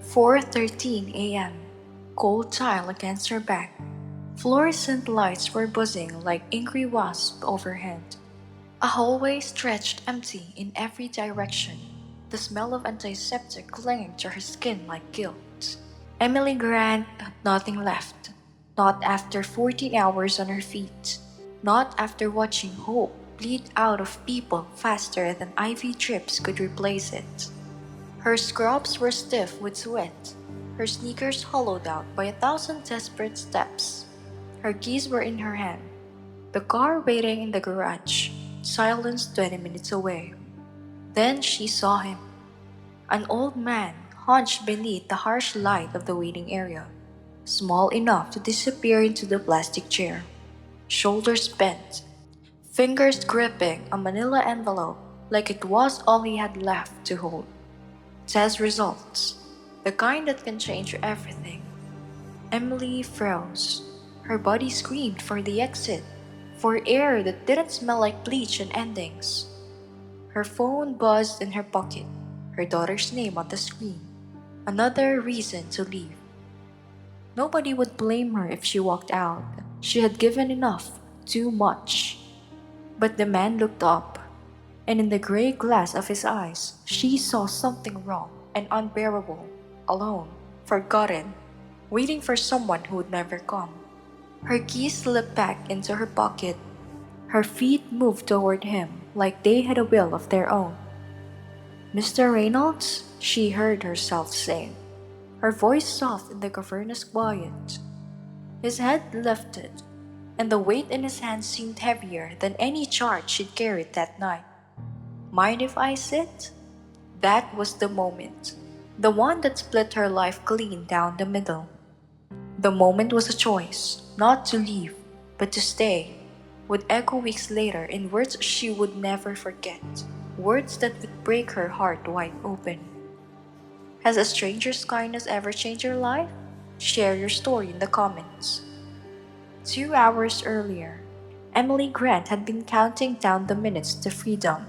4:13 a.m. Cold tile against her back. Fluorescent lights were buzzing like angry wasps overhead. A hallway stretched empty in every direction, the smell of antiseptic clinging to her skin like guilt. Emily Grant had nothing left, not after 14 hours on her feet, not after watching hope bleed out of people faster than IV drips could replace it. Her scrubs were stiff with sweat, her sneakers hollowed out by 1,000 desperate steps. Her keys were in her hand, the car waiting in the garage, silence 20 minutes away. Then she saw him, an old man hunched beneath the harsh light of the waiting area, small enough to disappear into the plastic chair, shoulders bent, fingers gripping a manila envelope like it was all he had left to hold. Test results, the kind that can change everything. Emily froze. Her body screamed for the exit, for air that didn't smell like bleach and endings. Her phone buzzed in her pocket, her daughter's name on the screen. Another reason to leave. Nobody would blame her if she walked out. She had given enough, too much. But the man looked up, and in the gray glass of his eyes, she saw something wrong and unbearable, alone, forgotten, waiting for someone who would never come. Her keys slipped back into her pocket. Her feet moved toward him like they had a will of their own. "Mr. Reynolds?" she heard herself say, her voice soft in the cavernous quiet. His head lifted, and the weight in his hand seemed heavier than any charge she'd carried that night. "Mind if I sit?" That was the moment, the one that split her life clean down the middle. The moment was a choice, not to leave, but to stay, would echo weeks later in words she would never forget, words that would break her heart wide open. Has a stranger's kindness ever changed your life? Share your story in the comments. 2 hours earlier, Emily Grant had been counting down the minutes to freedom.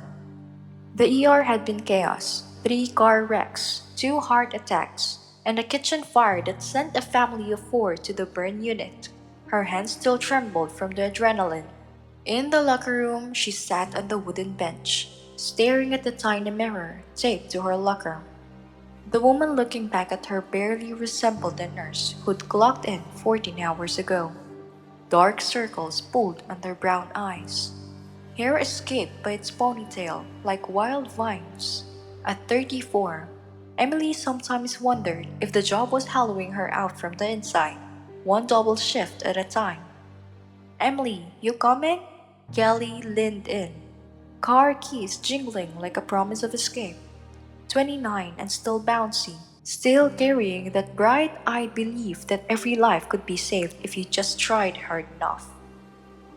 The ER had been chaos, 3 car wrecks, 2 heart attacks, and a kitchen fire that sent a family of 4 to the burn unit. Her hands still trembled from the adrenaline. In the locker room, she sat on the wooden bench, staring at the tiny mirror taped to her locker. The woman looking back at her barely resembled the nurse who'd clocked in 14 hours ago. Dark circles pulled under brown eyes. Hair escaped by its ponytail like wild vines. At 34, Emily sometimes wondered if the job was hollowing her out from the inside, one double shift at a time. "Emily, you coming?" Kelly leaned in, car keys jingling like a promise of escape. 29 and still bouncy, still carrying that bright-eyed belief that every life could be saved if you just tried hard enough.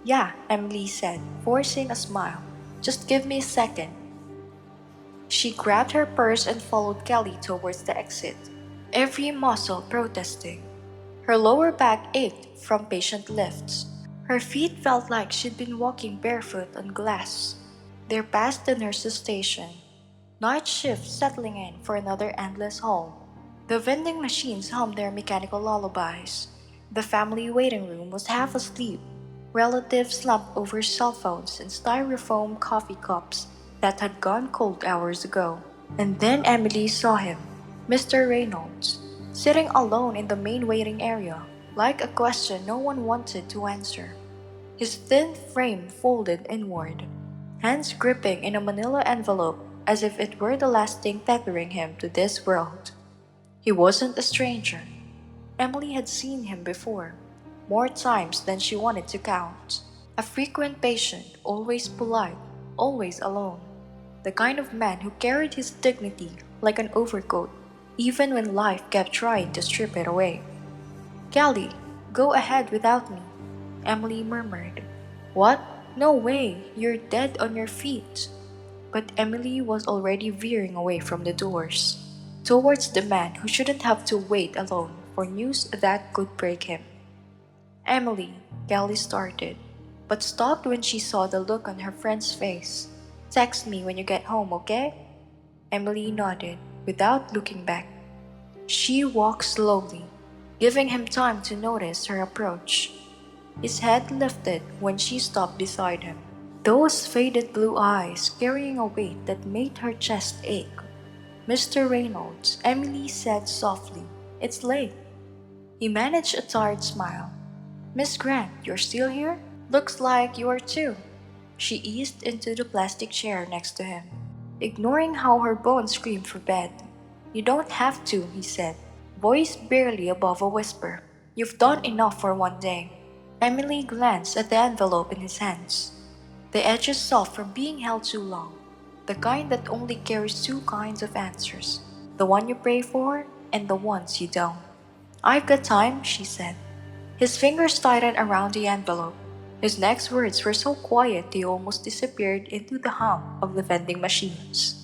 "Yeah," Emily said, forcing a smile. "Just give me a second." She grabbed her purse and followed Kelly towards the exit, every muscle protesting. Her lower back ached from patient lifts. Her feet felt like she'd been walking barefoot on glass. They're past the nurse's station. Night shift settling in for another endless haul. The vending machines hummed their mechanical lullabies. The family waiting room was half asleep. Relatives slumped over cell phones and styrofoam coffee cups that had gone cold hours ago. And then Emily saw him, Mr. Reynolds, sitting alone in the main waiting area, like a question no one wanted to answer. His thin frame folded inward, hands gripping in a manila envelope as if it were the last thing tethering him to this world. He wasn't a stranger. Emily had seen him before, more times than she wanted to count. A frequent patient, always polite, always alone. The kind of man who carried his dignity like an overcoat, even when life kept trying to strip it away. "Callie, go ahead without me," Emily murmured. "What? No way, you're dead on your feet." But Emily was already veering away from the doors, towards the man who shouldn't have to wait alone for news that could break him. "Emily," Kelly started, but stopped when she saw the look on her friend's face. "Text me when you get home, okay?" Emily nodded, without looking back. She walked slowly, giving him time to notice her approach. His head lifted when she stopped beside him, those faded blue eyes carrying a weight that made her chest ache. "Mr. Reynolds," Emily said softly, "it's late." He managed a tired smile. "Miss Grant, you're still here? Looks like you are too." She eased into the plastic chair next to him, ignoring how her bones screamed for bed. "You don't have to," he said, voice barely above a whisper. "You've done enough for one day." Emily glanced at the envelope in his hands. The edges soft from being held too long, the kind that only carries two kinds of answers, the one you pray for and the ones you don't. "I've got time," she said. His fingers tightened around the envelope. His next words were so quiet they almost disappeared into the hum of the vending machines.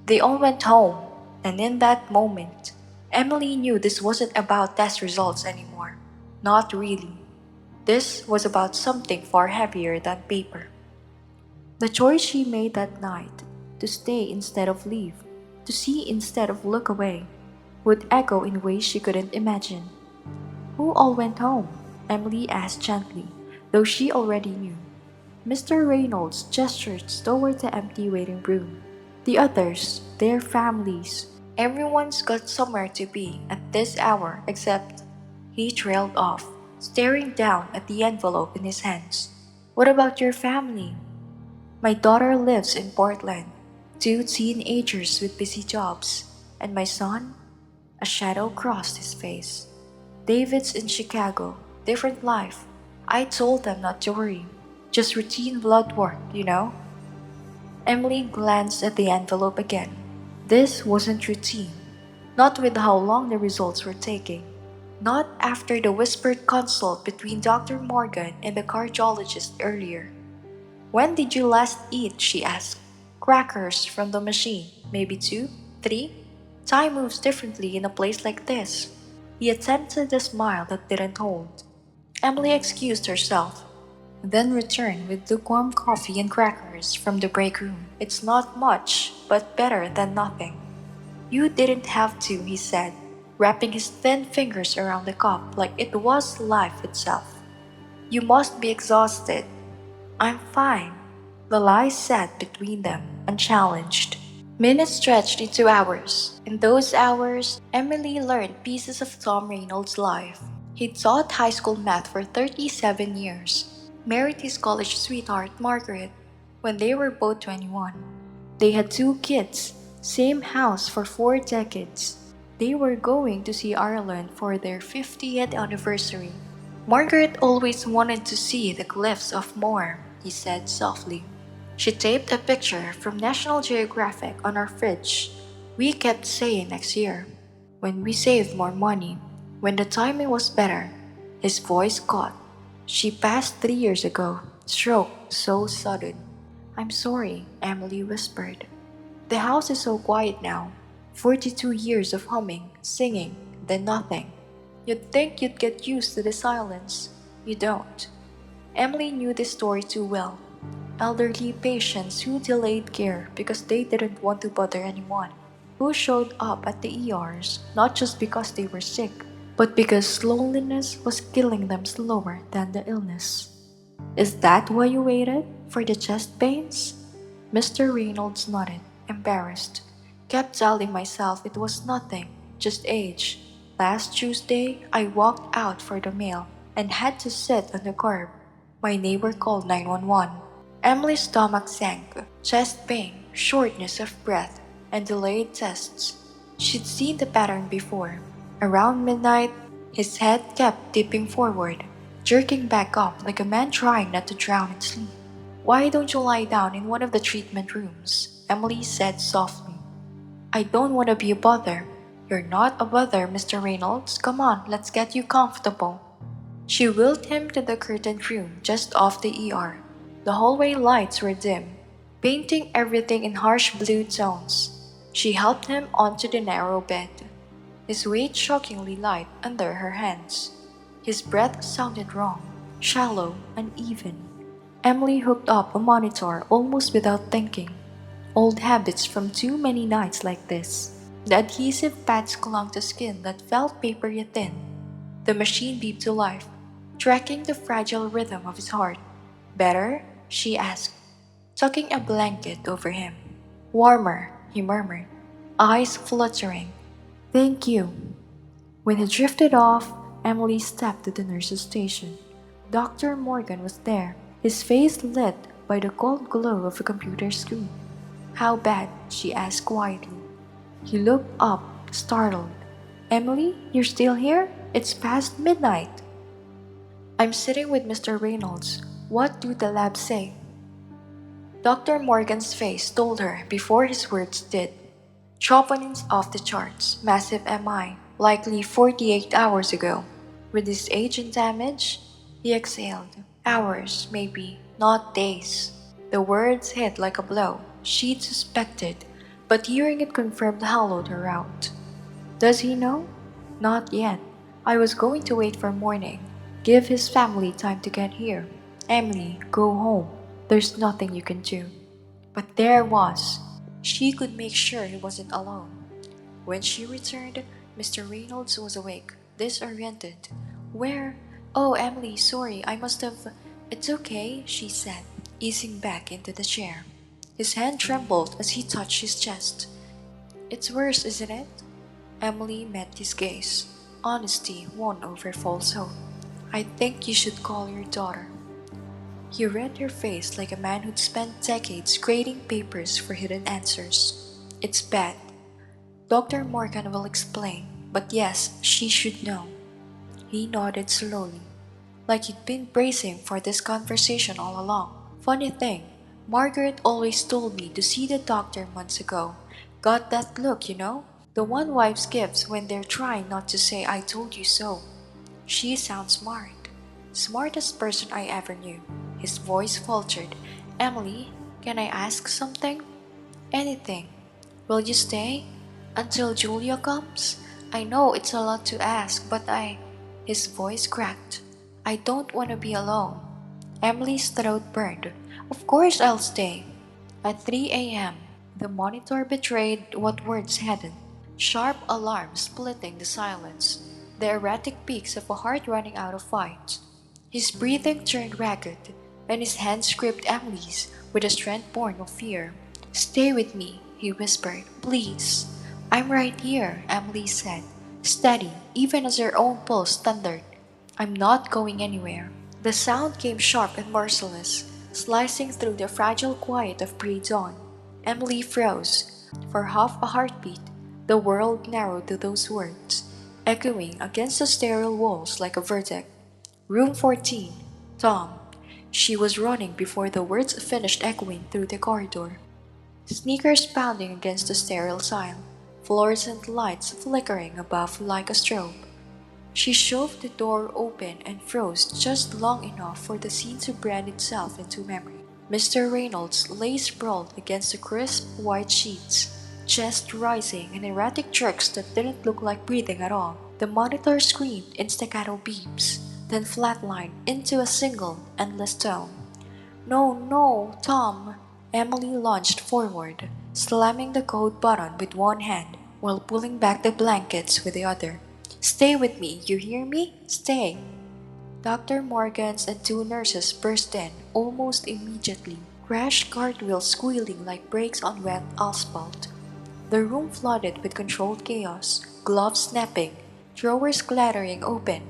They all went home, and in that moment, Emily knew this wasn't about test results anymore. Not really. This was about something far heavier than paper. The choice she made that night, to stay instead of leave, to see instead of look away, would echo in ways she couldn't imagine. "Who all went home?" Emily asked gently, though she already knew. Mr. Reynolds gestured toward the empty waiting room. "The others, their families. Everyone's got somewhere to be at this hour except—" He trailed off, staring down at the envelope in his hands. "What about your family?" "My daughter lives in Portland. Two teenagers with busy jobs. And my son?" A shadow crossed his face. "David's in Chicago. Different life. I told them not to worry. Just routine blood work, you know." Emily glanced at the envelope again. This wasn't routine. Not with how long the results were taking. Not after the whispered consult between Dr. Morgan and the cardiologist earlier. "When did you last eat?" she asked. "Crackers from the machine. Maybe 2, 3? Time moves differently in a place like this." He attempted a smile that didn't hold. Emily excused herself, then returned with lukewarm coffee and crackers from the break room. "It's not much, but better than nothing." "You didn't have to," he said, wrapping his thin fingers around the cup like it was life itself. "You must be exhausted." "I'm fine." The lies sat between them, unchallenged. Minutes stretched into hours. In those hours, Emily learned pieces of Tom Reynolds' life. He'd taught high school math for 37 years, married his college sweetheart, Margaret, when they were both 21. They had 2 kids, same house for 4 decades. They were going to see Ireland for their 50th anniversary. "Margaret always wanted to see the cliffs of Moher," he said softly. She taped a picture from National Geographic on our fridge. "We kept saying next year, when we saved more money, when the timing was better." His voice caught. "She passed 3 years ago. Stroke so sudden." "I'm sorry," Emily whispered. "The house is so quiet now. 42 years of humming, singing, then nothing. You'd think you'd get used to the silence. You don't." Emily knew this story too well. Elderly patients who delayed care because they didn't want to bother anyone, who showed up at the ERs not just because they were sick, but because loneliness was killing them slower than the illness. "Is that why you waited? For the chest pains?" Mr. Reynolds nodded, embarrassed. "Kept telling myself it was nothing, just age. Last Tuesday, I walked out for the mail and had to sit on the curb. My neighbor called 911. Emily's stomach sank, chest pain, shortness of breath, and delayed tests. She'd seen the pattern before. Around midnight, his head kept tipping forward, jerking back up like a man trying not to drown in sleep. "Why don't you lie down in one of the treatment rooms?" Emily said softly. "I don't want to be a bother." "You're not a bother, Mr. Reynolds. Come on, let's get you comfortable." She wheeled him to the curtained room just off the ER. The hallway lights were dim, painting everything in harsh blue tones. She helped him onto the narrow bed, his weight shockingly light under her hands. His breath sounded wrong, shallow, uneven. Emily hooked up a monitor almost without thinking. Old habits from too many nights like this. The adhesive pads clung to skin that felt papery thin. The machine beeped to life, tracking the fragile rhythm of his heart. Better? She asked, tucking a blanket over him. Warmer, he murmured, eyes fluttering. Thank you. When he drifted off, Emily stepped to the nurse's station. Dr. Morgan was there, his face lit by the cold glow of a computer screen. How bad? She asked quietly. He looked up, startled. Emily, you're still here? It's past midnight. I'm sitting with Mr. Reynolds. What do the labs say? Dr. Morgan's face told her before his words did. Troponins off the charts, massive MI, likely 48 hours ago. With his age and damage, he exhaled. Hours, maybe, not days. The words hit like a blow. She'd suspected, but hearing it confirmed hollowed her out. Does he know? Not yet. I was going to wait for morning. Give his family time to get here. Emily, go home. There's nothing you can do. But there was. She could make sure he wasn't alone. When she returned, Mr. Reynolds was awake, disoriented. Where? Oh, Emily, sorry, I must have. It's okay, she said, easing back into the chair. His hand trembled as he touched his chest. It's worse, isn't it? Emily met his gaze. Honesty won over falsehood. I think you should call your daughter. He read her face like a man who'd spent decades grading papers for hidden answers. It's bad. Dr. Morgan will explain, but yes, she should know. He nodded slowly, like he'd been bracing for this conversation all along. Funny thing, Margaret always told me to see the doctor months ago. Got that look, you know? The one wives gives when they're trying not to say I told you so. She sounds smart. Smartest person I ever knew. His voice faltered. Emily, can I ask something? Anything. Will you stay? Until Julia comes? I know it's a lot to ask, but His voice cracked. I don't want to be alone. Emily's throat burned. Of course I'll stay. At 3 a.m., the monitor betrayed what words hadn't. Sharp alarm splitting the silence. The erratic peaks of a heart running out of fight. His breathing turned ragged, and his hands gripped Emily's with a strength born of fear. Stay with me, he whispered. Please. I'm right here, Emily said, steady, even as her own pulse thundered. I'm not going anywhere. The sound came sharp and merciless, slicing through the fragile quiet of pre-dawn. Emily froze. For half a heartbeat, the world narrowed to those words, echoing against the sterile walls like a verdict. Room 14. Tom. She was running before the words finished echoing through the corridor. Sneakers pounding against the sterile sign, fluorescent lights flickering above like a strobe. She shoved the door open and froze just long enough for the scene to brand itself into memory. Mr. Reynolds lay sprawled against the crisp white sheets, chest rising in erratic jerks that didn't look like breathing at all. The monitor screamed in staccato beeps, then flatlined into a single, endless tone. No, no, Tom! Emily lunged forward, slamming the code button with one hand while pulling back the blankets with the other. Stay with me, you hear me? Stay! Dr. Morgans and two nurses burst in almost immediately, crashed cartwheels squealing like brakes on wet asphalt. The room flooded with controlled chaos, gloves snapping, drawers clattering open,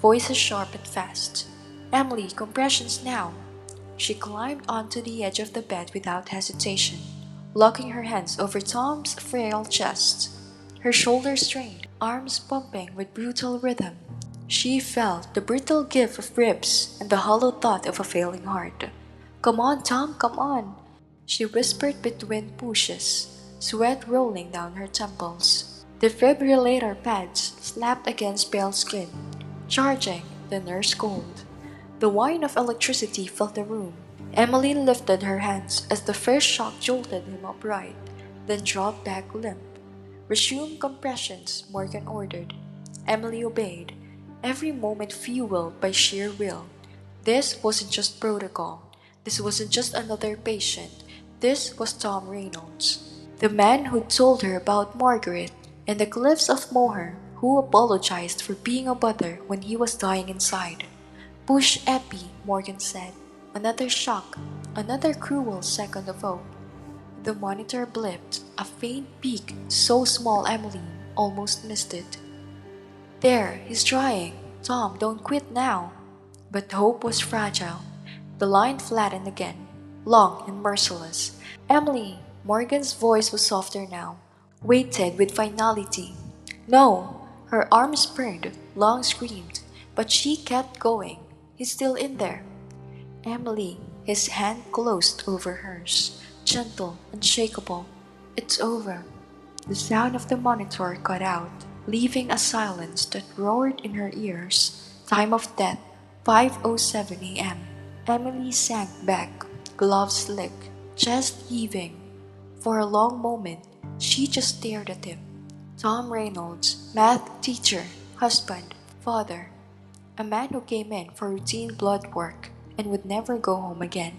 voices sharp and fast. Emily, compressions now! She climbed onto the edge of the bed without hesitation, locking her hands over Tom's frail chest. Her shoulders strained, arms pumping with brutal rhythm. She felt the brittle give of ribs and the hollow thud of a failing heart. Come on, Tom, come on, she whispered between pushes, sweat rolling down her temples. Defibrillator pads slapped against pale skin, charging, the nurse called. The whine of electricity filled the room. Emily lifted her hands as the first shock jolted him upright, then dropped back limp. Resume compressions, Morgan ordered. Emily obeyed, every moment fueled by sheer will. This wasn't just protocol. This wasn't just another patient. This was Tom Reynolds, the man who'd told her about Margaret, And the cliffs of Moher, who apologized for being a bother when he was dying inside. Push Epi, Morgan said. Another shock, another cruel second of hope. The monitor blipped, a faint peak so small Emmeline almost missed it. There, he's trying. Tom, don't quit now. But hope was fragile. The line flattened again, long and merciless. Emily, Morgan's voice was softer now, weighted with finality. No! Her arms burned, Long screamed, but she kept going. He's still in there. Emily, his hand closed over hers, gentle, unshakable. It's over. The sound of the monitor cut out, leaving a silence that roared in her ears. Time of death, 5:07 a.m. Emily sank back, gloves slick, chest heaving. For a long moment, she just stared at him. Tom Reynolds, math teacher, husband, father. A man who came in for routine blood work and would never go home again.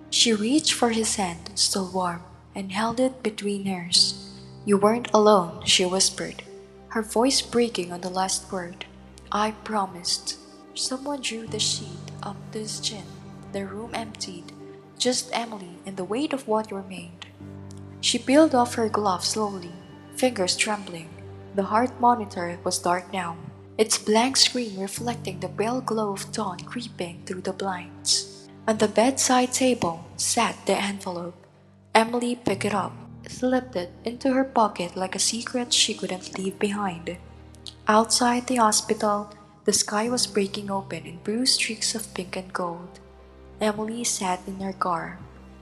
She reached for his hand, still warm, and held it between hers. You weren't alone, she whispered, her voice breaking on the last word. I promised. Someone drew the sheet up to his chin. The room emptied, just Emily and the weight of what remained. She peeled off her glove slowly, fingers trembling. The heart monitor was dark now, its blank screen reflecting the pale glow of dawn creeping through the blinds. On the bedside table sat the envelope. Emily picked it up, slipped it into her pocket like a secret she couldn't leave behind. Outside the hospital, the sky was breaking open in bruised streaks of pink and gold. Emily sat in her car,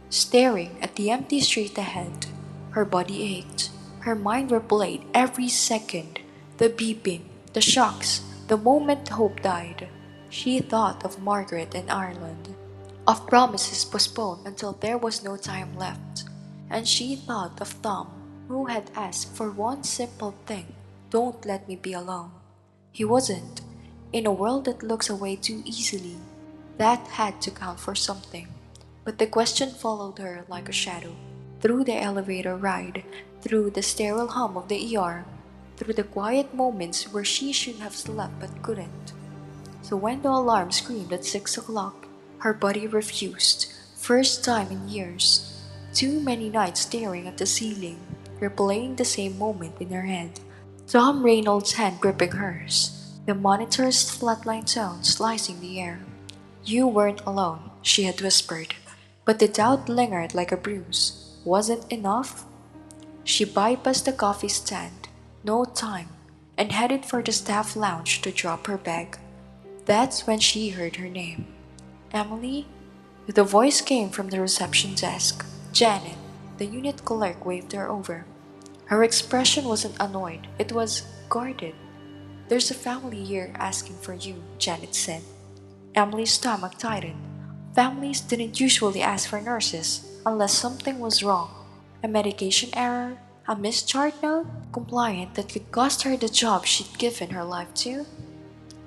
staring at the empty street ahead. Her body ached. Her mind replayed every second, the beeping, the shocks, the moment hope died. She thought of Margaret and Ireland, of promises postponed until there was no time left. And she thought of Tom, who had asked for one simple thing, don't let me be alone. He wasn't. In a world that looks away too easily, that had to count for something. But the question followed her like a shadow. Through the elevator ride, through the sterile hum of the ER, through the quiet moments where she should have slept but couldn't. So when the alarm screamed at 6 o'clock, her body refused. First time in years. Too many nights staring at the ceiling, replaying the same moment in her head. Tom Reynolds' hand gripping hers, the monitor's flatline tone slicing the air. You weren't alone, she had whispered, but the doubt lingered like a bruise. Wasn't enough? She bypassed the coffee stand, no time, and headed for the staff lounge to drop her bag. That's when she heard her name. Emily? The voice came from the reception desk. Janet, the unit clerk, waved her over. Her expression wasn't annoyed, it was guarded. There's a family here asking for you, Janet said. Emily's stomach tightened. Families didn't usually ask for nurses unless something was wrong. A medication error, a missed chart note, compliant that could cost her the job she'd given her life to.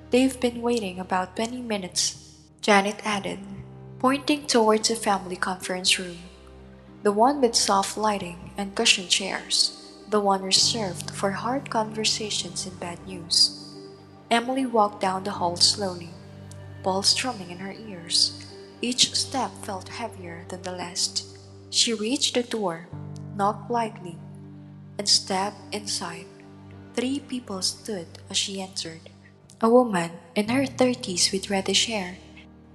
They've been waiting about 20 minutes, Janet added, pointing towards the family conference room. The one with soft lighting and cushioned chairs, the one reserved for hard conversations and bad news. Emily walked down the hall slowly, balls drumming in her ears. Each step felt heavier than the last. She reached the door, knocked lightly, and stepped inside. 3 people stood as she entered. A woman in her 30s with reddish hair,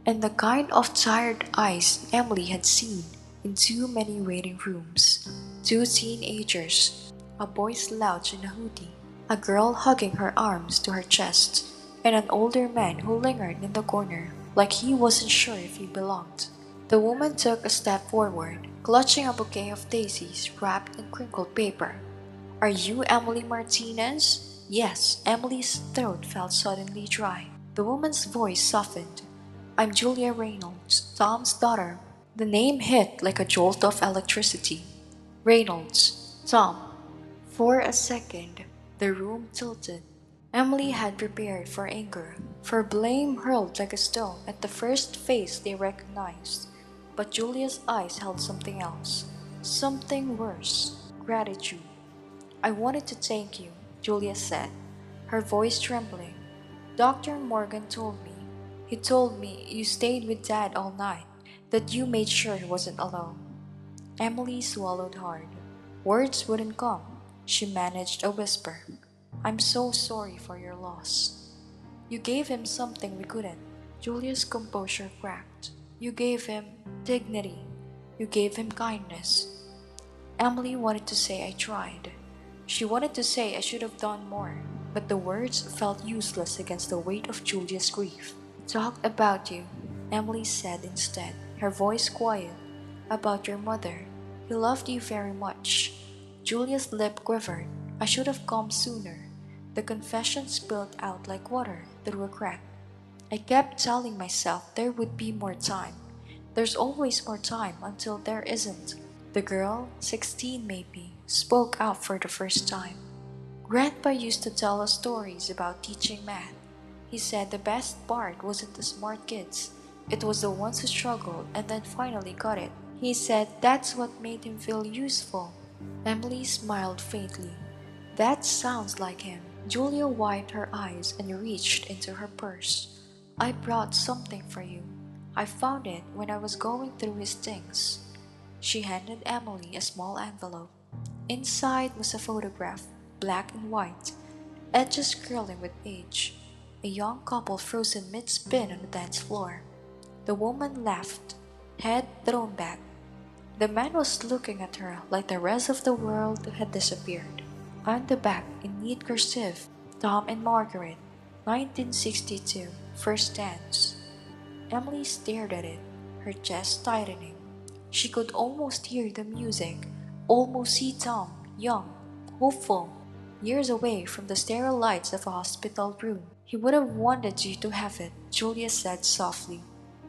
and the kind of tired eyes Emily had seen in too many waiting rooms. 2 teenagers, a boy slouched in a hoodie, a girl hugging her arms to her chest, and an older man who lingered in the corner like he wasn't sure if he belonged. The woman took a step forward, clutching a bouquet of daisies wrapped in crinkled paper. Are you Emily Martinez? Yes, Emily's throat felt suddenly dry. The woman's voice softened. I'm Julia Reynolds, Tom's daughter. The name hit like a jolt of electricity. Reynolds, Tom. For a second, the room tilted. Emily had prepared for anger, for blame hurled like a stone at the first face they recognized. But Julia's eyes held something else, something worse, gratitude. I wanted to thank you, Julia said, her voice trembling. Dr. Morgan told me. He told me you stayed with Dad all night, that you made sure he wasn't alone. Emily swallowed hard. Words wouldn't come. She managed a whisper. I'm so sorry for your loss. You gave him something we couldn't. Julia's composure cracked. You gave him dignity. You gave him kindness. Emily wanted to say I tried. She wanted to say I should have done more, but the words felt useless against the weight of Julia's grief. Talked about you, Emily said instead, her voice quiet. About your mother. He loved you very much. Julia's lip quivered. I should have come sooner. The confession spilled out like water through a crack. I kept telling myself there would be more time. There's always more time until there isn't. The girl, 16 maybe, spoke out for the first time. Grandpa used to tell us stories about teaching math. He said the best part wasn't the smart kids, it was the ones who struggled and then finally got it. He said that's what made him feel useful. Emily smiled faintly. That sounds like him. Julia wiped her eyes and reached into her purse. I brought something for you. I found it when I was going through his things. She handed Emily a small envelope. Inside was a photograph, black and white, edges curling with age. A young couple frozen mid-spin on the dance floor. The woman laughed, head thrown back. The man was looking at her like the rest of the world had disappeared. On the back, in neat cursive, Tom and Margaret, 1962, first dance. Emily stared at it, her chest tightening. She could almost hear the music, almost see Tom, young, hopeful, years away from the sterile lights of a hospital room. He would have wanted you to have it, Julia said softly.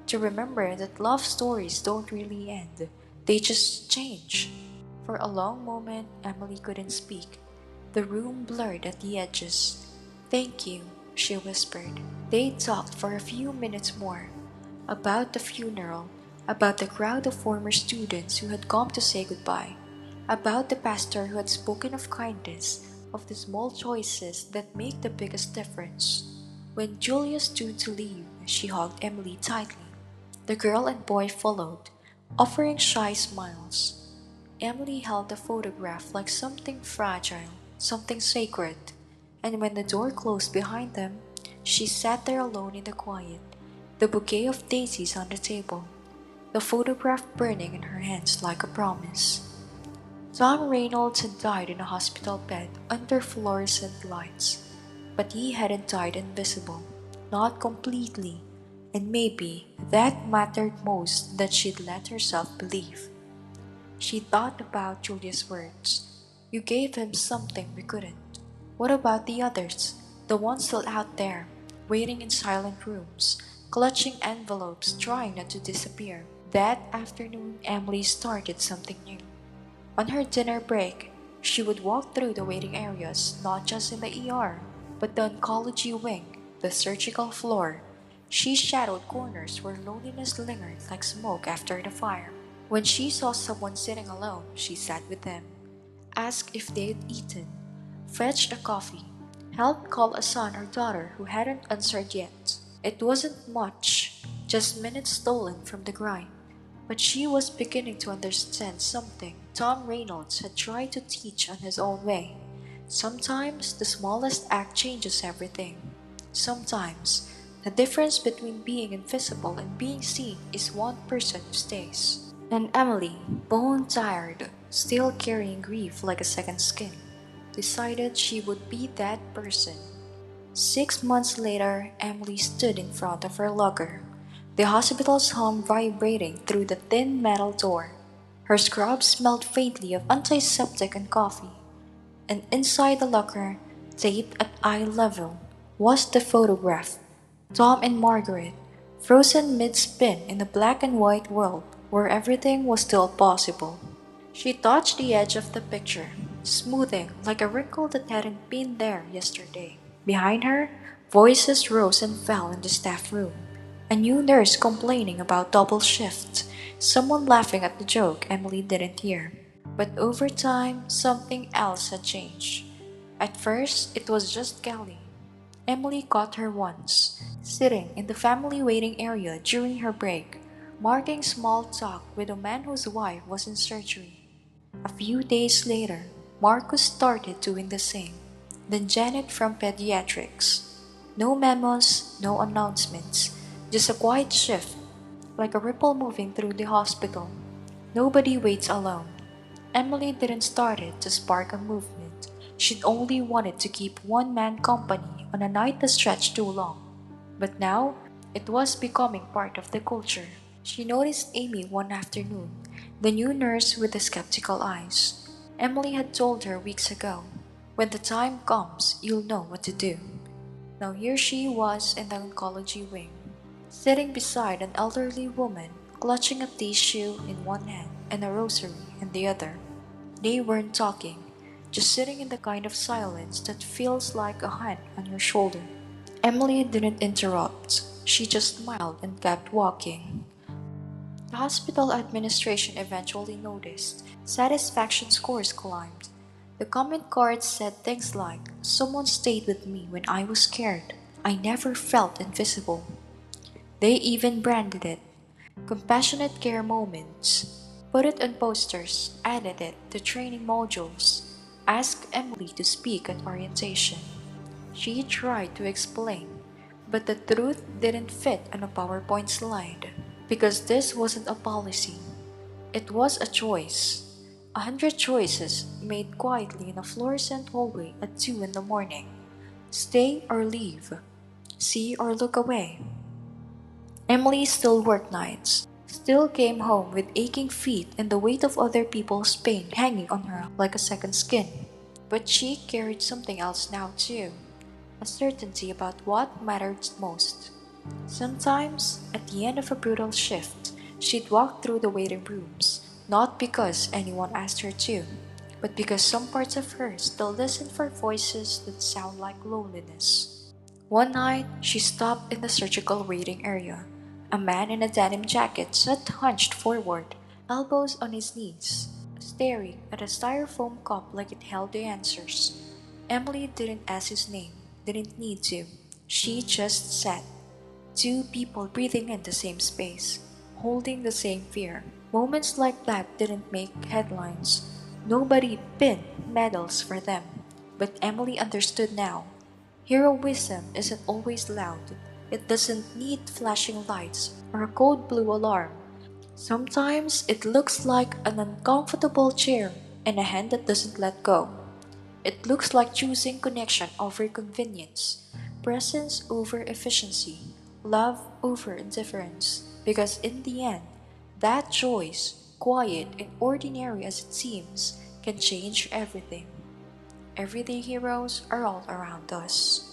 To remember that love stories don't really end, they just change. For a long moment, Emily couldn't speak. The room blurred at the edges. Thank you, she whispered. They talked for a few minutes more. About the funeral, about the crowd of former students who had come to say goodbye, about the pastor who had spoken of kindness, of the small choices that make the biggest difference. When Julia stood to leave, she hugged Emily tightly. The girl and boy followed, offering shy smiles. Emily held the photograph like something fragile, something sacred, and when the door closed behind them, she sat there alone in the quiet, the bouquet of daisies on the table, the photograph burning in her hands like a promise. Tom Reynolds had died in a hospital bed under fluorescent lights, but he hadn't died invisible, not completely, and maybe that mattered most that she'd let herself believe. She thought about Julia's words. You gave him something we couldn't. What about the others? The ones still out there, waiting in silent rooms, clutching envelopes, trying not to disappear. That afternoon, Emily started something new. On her dinner break, she would walk through the waiting areas, not just in the ER, but the oncology wing, the surgical floor. She shadowed corners where loneliness lingered like smoke after the fire. When she saw someone sitting alone, she sat with them, asked if they'd eaten, fetched a coffee, helped call a son or daughter who hadn't answered yet. It wasn't much, just minutes stolen from the grind. But she was beginning to understand something Tom Reynolds had tried to teach on his own way. Sometimes the smallest act changes everything. Sometimes the difference between being invisible and being seen is one person who stays. And Emily, bone tired, still carrying grief like a second skin, decided she would be that person. 6 months later, Emily stood in front of her locker, the hospital's hum vibrating through the thin metal door. Her scrub smelled faintly of antiseptic and coffee, and inside the locker, taped at eye level, was the photograph. Tom and Margaret, frozen mid-spin in a black and white world where everything was still possible. She touched the edge of the picture, smoothing like a wrinkle that hadn't been there yesterday. Behind her, voices rose and fell in the staff room. A new nurse complaining about double shifts, someone laughing at the joke Emily didn't hear. But over time, something else had changed. At first, it was just Kelly. Emily caught her once, sitting in the family waiting area during her break, marking small talk with a man whose wife was in surgery. A few days later, Marcus started doing the same. Then Janet from pediatrics. No memos, no announcements, just a quiet shift, like a ripple moving through the hospital. Nobody waits alone. Emily didn't start it to spark a movement. She'd only wanted to keep one man company on a night that stretched too long. But now, it was becoming part of the culture. She noticed Amy one afternoon, the new nurse with the skeptical eyes. Emily had told her weeks ago, "When the time comes, you'll know what to do." Now here she was in the oncology wing, sitting beside an elderly woman, clutching a tissue in one hand and a rosary in the other. They weren't talking, just sitting in the kind of silence that feels like a hand on your shoulder. Emily didn't interrupt. She just smiled and kept walking. The hospital administration eventually noticed. Satisfaction scores climbed. The comment cards said things like, "Someone stayed with me when I was scared. I never felt invisible." They even branded it Compassionate Care Moments. Put it on posters, added it to training modules, asked Emily to speak at orientation. She tried to explain, but the truth didn't fit on a PowerPoint slide. Because this wasn't a policy, it was a choice. 100 choices made quietly in a fluorescent hallway at 2 in the morning. Stay or leave. See or look away. Emily still worked nights, still came home with aching feet and the weight of other people's pain hanging on her like a second skin. But she carried something else now too, a certainty about what mattered most. Sometimes, at the end of a brutal shift, she'd walk through the waiting rooms, not because anyone asked her to, but because some parts of her still listen for voices that sound like loneliness. One night, she stopped in the surgical waiting area. A man in a denim jacket sat hunched forward, elbows on his knees, staring at a styrofoam cup like it held the answers. Emily didn't ask his name, didn't need to. She just sat. Two people breathing in the same space, holding the same fear. Moments like that didn't make headlines. Nobody pinned medals for them. But Emily understood now. Heroism isn't always loud. It doesn't need flashing lights or a code blue alarm. Sometimes it looks like an uncomfortable chair and a hand that doesn't let go. It looks like choosing connection over convenience, presence over efficiency, love over indifference. Because in the end, that choice, quiet and ordinary as it seems, can change everything. Everyday heroes are all around us.